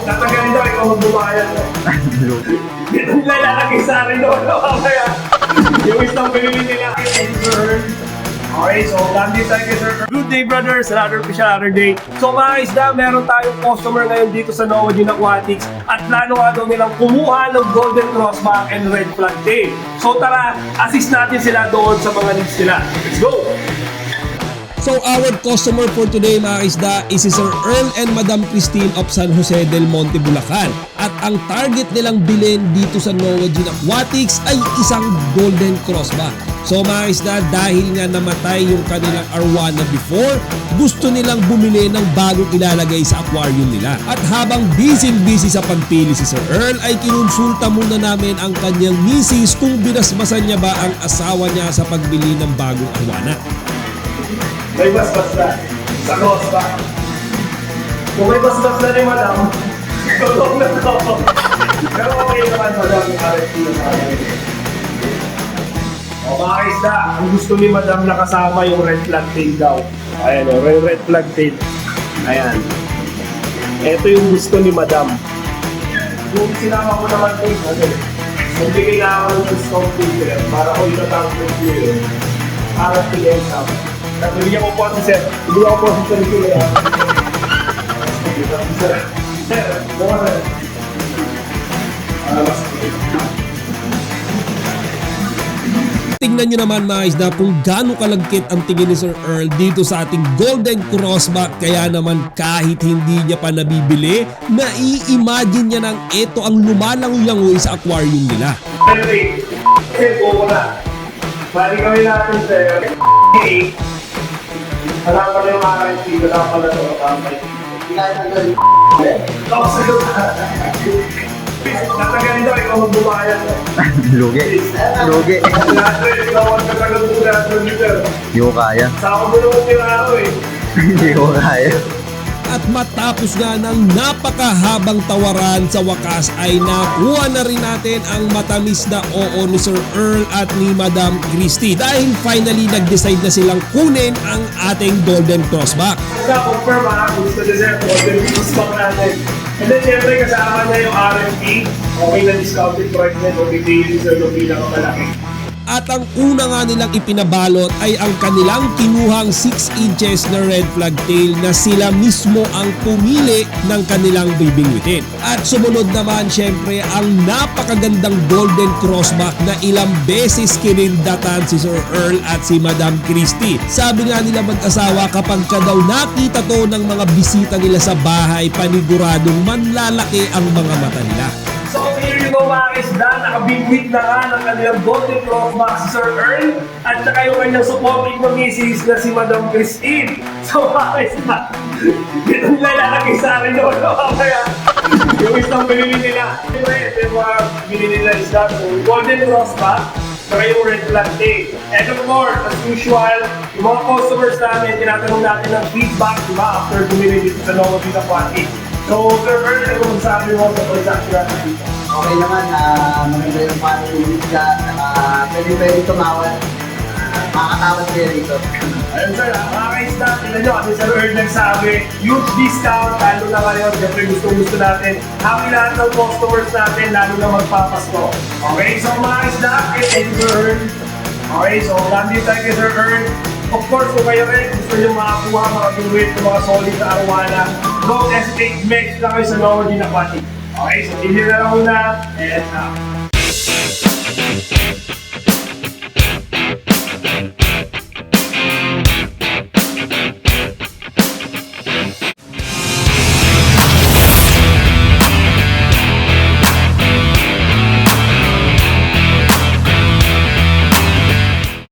Natagalin daw, ikaw magbubayan. Lalaki sa akin doon. Kaya, yung isang pinili nila. Okay, so nandito tayo kay Sir. Good day, brothers. Another day. So mga isda, meron tayong customer ngayon dito sa Noah Gin Aquatics at plano nga daw nilang kumuha ng Golden Crossback and Red Flag Tail. So tara, assist natin sila doon sa mga needs nila. Let's go! So our customer for today mga isda is si Sir Earl and Madam Christine of San Jose del Monte, Bulacan. At ang target nilang bilhin dito sa Noah Gin Aquatics ay isang Golden Crossback. So mga isda, dahil nga namatay yung kanilang arwana before, gusto nilang bumili ng bagong ilalagay sa aquarium nila. At habang busy sa pagpili si Sir Earl, ay kinonsulta muna namin ang kanyang misis kung binasbasan niya ba ang asawa niya sa pagbili ng bagong arwana. May basbas na. Sa crossback. Kung may basbas na ni Madam, tulong na to. Pero okay naman, Madam, yung RFP yung o mga isda, ang gusto ni Madam na kasama yung red flag tail daw. Ayan o, red flag tail. Ayan. Ito yung gusto ni Madam. Kung sinama ko naman ito, magbigay na ako ng discount filter para ko yung natanggal yun. Para pilih sa bibigyan ko po si Sir. Bibigyan ko po si Sir Julia. Sir, buka Sir. Tingnan nyo naman mga isda kung gaano kalagkit ang tingin ni Sir Earl dito sa ating Golden Crossback. Kaya naman kahit hindi niya pa nabibili, nai-imagine niya nang ito ang lumalangoy-langoy sa aquarium nila. Anyway, Sir, buko na. Bali kami natin, Sir. Alam pa rin yung RFP, wala pala ito makamay. Natagalin daw, ikaw magbubayan. Lugi. Ikaw ang natagal Sir. Hindi ko kaya. Saka mo naman tiraro eh. Hindi ko kaya. At matapos nga ng napakahabang tawaran, sa wakas ay nakuha na rin natin ang matamis na oo ni Sir Earl at ni Madam Christy. Dahil finally nag-decide na silang kunin ang ating Golden Crossback. Sa confirm gusto na Sir, Golden Crossback natin. And then syempre kasama na yung RFP, okay na discounted price na yung bigay Sir yung pinakamalaki. At ang una nga nilang ipinabalot ay ang kanilang kinuhang 6 inches na red flag tail na sila mismo ang pumili ng kanilang bibingwitin. At sumunod naman syempre ang napakagandang Golden Crossback na ilang beses kinindatan si Sir Earl at si Madam Christy. Sabi nga nila mag-asawa, kapag ka daw nakita to ng mga bisita nila sa bahay, paniguradong manlalaki ang mga mata nila. So here you go mga isda, nakabingwit na nga ng kanilang Golden Crossback si Sir Earl at saka yung kanyang supporting na misis na si Madam Christine. So mga isda, itong lalaki sa akin doon. Kaya yung isang pinili nila. Ito yung mga pinili nila isda. So Golden Crossback, saka yung Red Flag Tail. And of course, as usual, yung mga customers namin, tinatanong natin ng feedback, diba, after bumili dito sa Noah Gin Aquatics. So, Sir Earl, ano kung sabi mo sa transaction natin dito? Okay naman, maganda yung panulit ka, pwede tumawad, makakatawad kayo dito. Ayun sir, mga ka-isda, tignan nyo kasi Sir Earl nagsabi, huge discount, lalo na ngayon, siyempre gusto natin. Happy lahat ng customers natin, lalo na magpapasko. Okay, so mga ka-isda, thank you Sir Earl. Okay, so nandito tayo kay Sir Earl. Of course, kung kayo rin gusto nyo makakuha, makapinwit ng mga solid na arwana, don't hesitate, make na kayo sa Noah Gin Aquatics. Okay, so hindi na lang muna, and